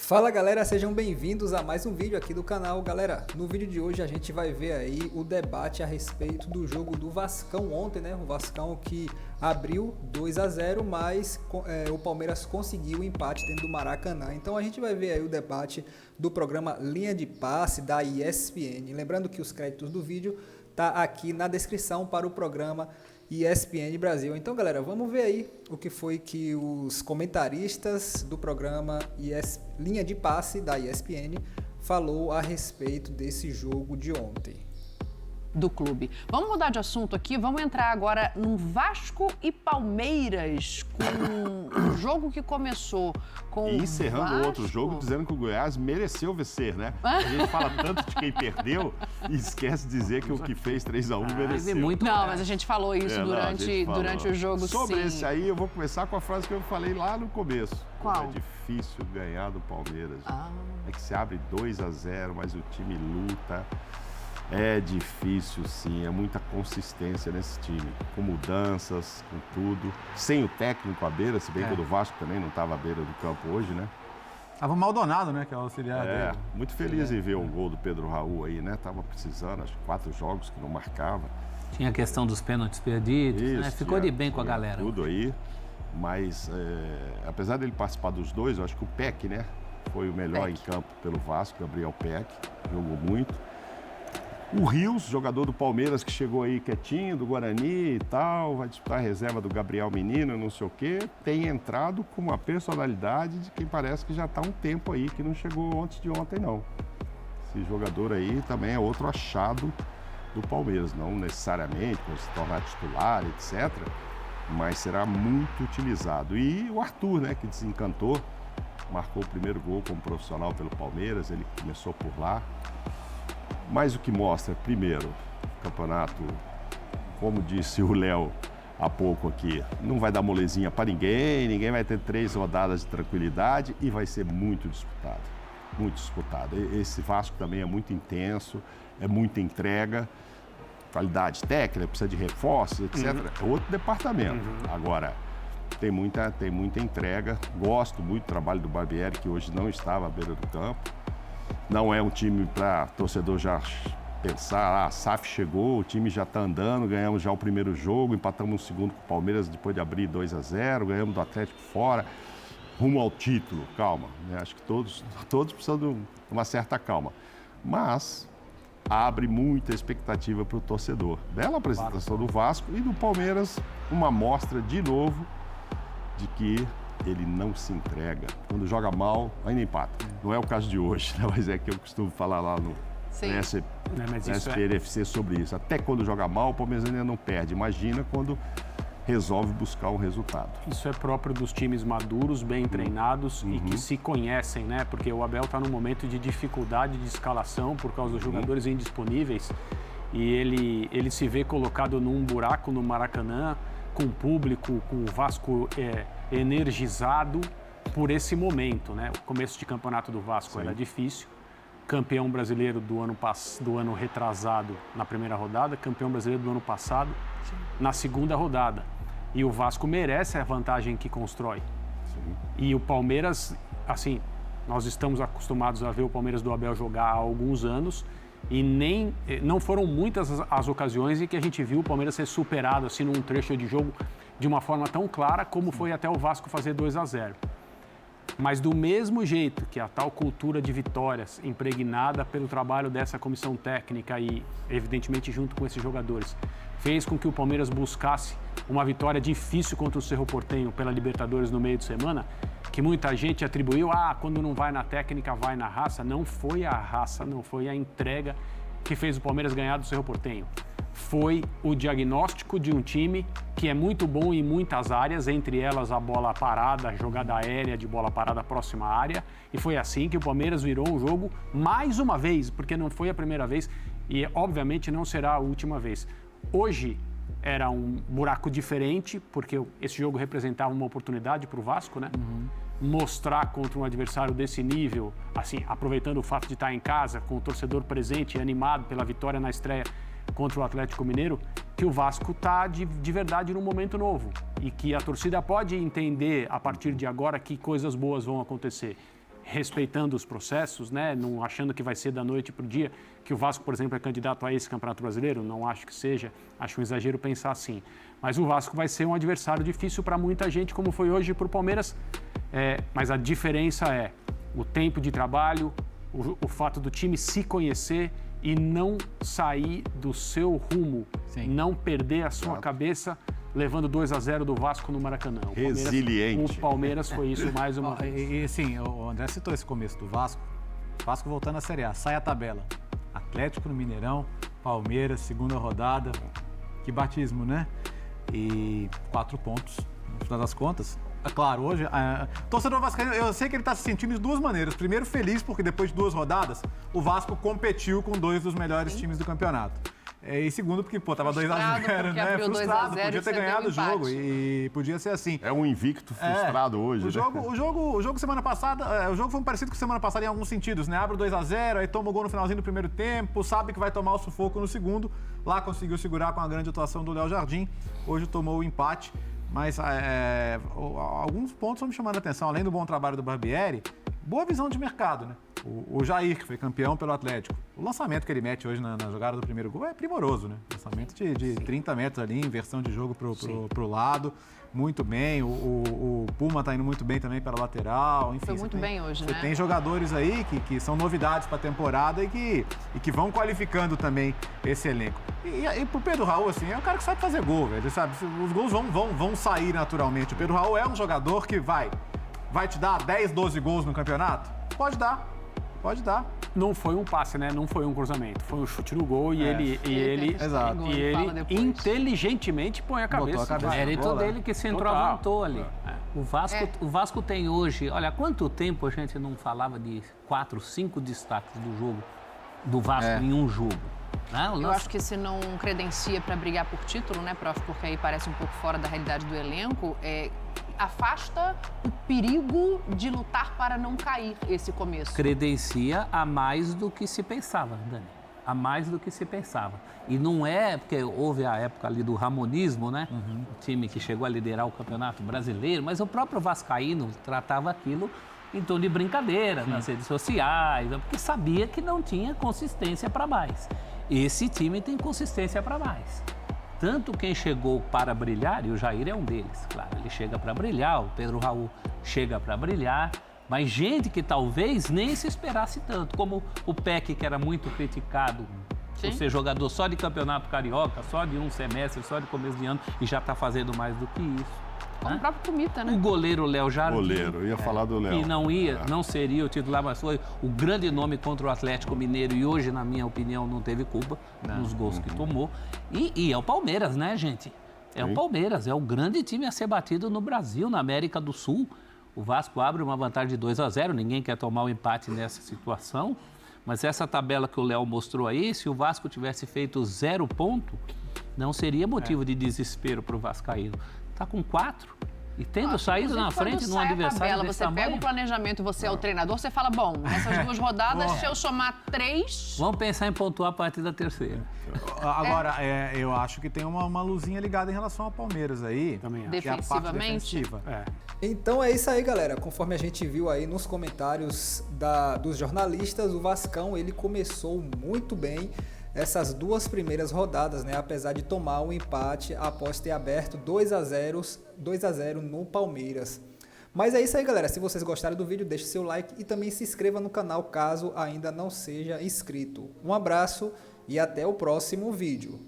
Fala galera, sejam bem-vindos a mais um vídeo aqui do canal. Galera, no vídeo de hoje a gente vai ver aí o debate a respeito do jogo do Vascão ontem, né? O Vascão que abriu 2-0, mas o Palmeiras conseguiu o empate dentro do Maracanã. Então a gente vai ver aí o debate do programa Linha de Passe da ESPN. Lembrando que os créditos do vídeo tá aqui na descrição para o programa ESPN Brasil. Então, galera, vamos ver aí o que foi que os comentaristas do programa Linha de Passe da ESPN falou a respeito desse jogo de ontem. Do clube. Vamos mudar de assunto aqui, vamos entrar agora no Vasco e Palmeiras, com um jogo que começou com e encerrando outro jogo, dizendo que o Goiás mereceu vencer, né? A gente fala tanto de quem perdeu e esquece de dizer que o que fez 3-1 mereceu. Não, mas a gente falou isso durante o jogo, Sobre sim. esse aí, eu vou começar com a frase que eu falei lá no começo. Qual? É difícil ganhar do Palmeiras. É que se abre 2-0, mas o time luta. É difícil, sim, é muita consistência nesse time, com mudanças, com tudo, sem o técnico à beira, se bem que o do Vasco também não estava à beira do campo hoje, né? Tava o Maldonado, né, que é o auxiliar dele. Muito feliz em ver o gol do Pedro Raul aí, né? Tava precisando, acho que 4 jogos que não marcava. Tinha a questão dos pênaltis perdidos, né? Ficou de bem com a galera. Tudo aí, mas apesar dele participar dos dois, eu acho que o Peck, né, foi o melhor em campo pelo Vasco, Gabriel Peck, jogou muito. O Rios, jogador do Palmeiras que chegou aí quietinho, do Guarani e tal, vai disputar a reserva do Gabriel Menino, não sei o quê, tem entrado com uma personalidade de quem parece que já está há um tempo aí, que não chegou antes de ontem, não. Esse jogador aí também é outro achado do Palmeiras, não necessariamente para se tornar titular, etc., mas será muito utilizado. E o Arthur, né, que desencantou, marcou o primeiro gol como profissional pelo Palmeiras, ele começou por lá. Mas o que mostra, primeiro, o campeonato, como disse o Léo há pouco aqui, não vai dar molezinha para ninguém, ninguém vai ter 3 rodadas de tranquilidade e vai ser muito disputado, muito disputado. Esse Vasco também é muito intenso, é muita entrega, qualidade técnica, precisa de reforços, etc. É outro departamento. Agora, tem muita entrega, gosto muito do trabalho do Barbieri, que hoje não estava à beira do campo. Não é um time para torcedor já pensar, a SAF chegou, o time já está andando, ganhamos já o primeiro jogo, empatamos o segundo com o Palmeiras depois de abrir 2-0, ganhamos do Atlético fora, rumo ao título, calma, né? Acho que todos precisam de uma certa calma. Mas abre muita expectativa para o torcedor. Bela apresentação do Vasco e do Palmeiras, uma amostra de novo de que ele não se entrega. Quando joga mal, ainda empata. Não é o caso de hoje, né? Mas é que eu costumo falar lá no SPNFC sobre isso. Até quando joga mal, o Palmeiras ainda não perde. Imagina quando resolve buscar um resultado. Isso é próprio dos times maduros, bem treinados e que se conhecem, né? Porque o Abel está num momento de dificuldade de escalação por causa dos jogadores indisponíveis e ele se vê colocado num buraco no Maracanã, com o público, com o Vasco energizado por esse momento, né? O começo de campeonato do Vasco era difícil, campeão brasileiro do ano retrasado na primeira rodada, campeão brasileiro do ano passado na segunda rodada. E o Vasco merece a vantagem que constrói. E o Palmeiras, assim, nós estamos acostumados a ver o Palmeiras do Abel jogar há alguns anos e não foram muitas as ocasiões em que a gente viu o Palmeiras ser superado assim num trecho de jogo de uma forma tão clara como foi até o Vasco fazer 2-0. Mas do mesmo jeito que a tal cultura de vitórias impregnada pelo trabalho dessa comissão técnica e, evidentemente, junto com esses jogadores, fez com que o Palmeiras buscasse uma vitória difícil contra o Cerro Porteño pela Libertadores no meio de semana, que muita gente atribuiu, quando não vai na técnica, vai na raça. Não foi a raça, não foi a entrega que fez o Palmeiras ganhar do Cerro Porteño. Foi o diagnóstico de um time que é muito bom em muitas áreas, entre elas a bola parada, a jogada aérea de bola parada próxima à área. E foi assim que o Palmeiras virou um jogo mais uma vez, porque não foi a primeira vez e, obviamente, não será a última vez. Hoje era um buraco diferente, porque esse jogo representava uma oportunidade para o Vasco, né? Mostrar contra um adversário desse nível, assim, aproveitando o fato de estar em casa, com o torcedor presente e animado pela vitória na estreia contra o Atlético Mineiro, que o Vasco está de verdade num momento novo e que a torcida pode entender a partir de agora que coisas boas vão acontecer. respeitando os processos, né? Não achando que vai ser da noite para o dia, que o Vasco, por exemplo, é candidato a esse Campeonato Brasileiro, não acho que seja, acho um exagero pensar assim. Mas o Vasco vai ser um adversário difícil para muita gente, como foi hoje para o Palmeiras, mas a diferença é o tempo de trabalho, o fato do time se conhecer e não sair do seu rumo, não perder a sua cabeça, levando 2-0 do Vasco no Maracanã. Resiliente. O Palmeiras foi isso mais uma vez. E sim, o André citou esse começo do Vasco. Vasco voltando à Série A, sai a tabela. Atlético no Mineirão, Palmeiras, segunda rodada. Que batismo, né? E 4 pontos, no final das contas. É claro, hoje, torcedor vascaíno, eu sei que ele está se sentindo de duas maneiras. Primeiro, feliz, porque depois de 2 rodadas, o Vasco competiu com 2 dos melhores times do campeonato. E segundo, porque, tava 2-0, né? Frustrado, podia ter ganhado o jogo e podia ser assim. É um invicto frustrado hoje, o jogo semana passada, o jogo foi parecido com semana passada em alguns sentidos, né? Abre o 2-0, aí toma o gol no finalzinho do primeiro tempo, sabe que vai tomar o sufoco no segundo. Lá conseguiu segurar com a grande atuação do Léo Jardim. Hoje tomou o empate, mas alguns pontos estão me chamando a atenção. Além do bom trabalho do Barbieri, boa visão de mercado, né? O Jair, que foi campeão pelo Atlético. O lançamento que ele mete hoje na jogada do primeiro gol é primoroso, né? Lançamento de 30 metros ali, inversão de jogo pro lado. Muito bem. O Puma tá indo muito bem também pela lateral. Enfim, foi muito bem hoje, né? Você tem jogadores aí que são novidades para a temporada e que vão qualificando também esse elenco. E pro Pedro Raul, assim, é um cara que sabe fazer gol, velho. Sabe? Os gols vão sair naturalmente. O Pedro Raul é um jogador que vai te dar 10, 12 gols no campeonato? Pode dar. Não foi um passe, né? Não foi um cruzamento. Foi um chute no gol e ele inteligentemente põe a cabeça. Botou a cabeça. Mérito dele que centroavantou ali. O Vasco tem hoje... Olha, quanto tempo a gente não falava de 4, 5 destaques do jogo, do Vasco em um jogo? Não, eu acho que se não credencia para brigar por título, né, prof? Porque aí parece um pouco fora da realidade do elenco, afasta o perigo de lutar para não cair esse começo. Credencia a mais do que se pensava, Dani. A mais do que se pensava. E não é porque houve a época ali do ramonismo, né? O time que chegou a liderar o Campeonato Brasileiro, mas o próprio vascaíno tratava aquilo em tom de brincadeira, nas redes sociais, porque sabia que não tinha consistência para mais. Esse time tem consistência para mais. Tanto quem chegou para brilhar, e o Jair é um deles, claro, ele chega para brilhar, o Pedro Raul chega para brilhar, mas gente que talvez nem se esperasse tanto, como o Peck, que era muito criticado por ser jogador só de campeonato carioca, só de um semestre, só de começo de ano, e já está fazendo mais do que isso. Como o próprio Pumita, né? O goleiro Léo Jardim. Eu ia falar do Léo. Que não seria o titular, mas foi o grande nome contra o Atlético Mineiro e hoje, na minha opinião, não teve culpa nos gols que tomou. E é o Palmeiras, né, gente? O Palmeiras, é o grande time a ser batido no Brasil, na América do Sul. O Vasco abre uma vantagem de 2-0, ninguém quer tomar o empate nessa situação. Mas essa tabela que o Léo mostrou aí, se o Vasco tivesse feito 0 ponto, não seria motivo de desespero para o vascaíno. Está com 4 e tendo saído na frente num adversário desse você tamanho. Pega o planejamento, você é o treinador, você fala, bom, nessas 2 rodadas, se eu somar 3... Vamos pensar em pontuar a partir da terceira. Agora, eu acho que tem uma luzinha ligada em relação ao Palmeiras aí. Também acho. Que é a parte defensiva. Então é isso aí, galera. Conforme a gente viu aí nos comentários dos jornalistas, o Vascão, ele começou muito bem essas 2 primeiras rodadas, né? Apesar de tomar um empate após ter aberto 2-0 no Palmeiras. Mas é isso aí, galera. Se vocês gostaram do vídeo, deixe seu like e também se inscreva no canal caso ainda não seja inscrito. Um abraço e até o próximo vídeo.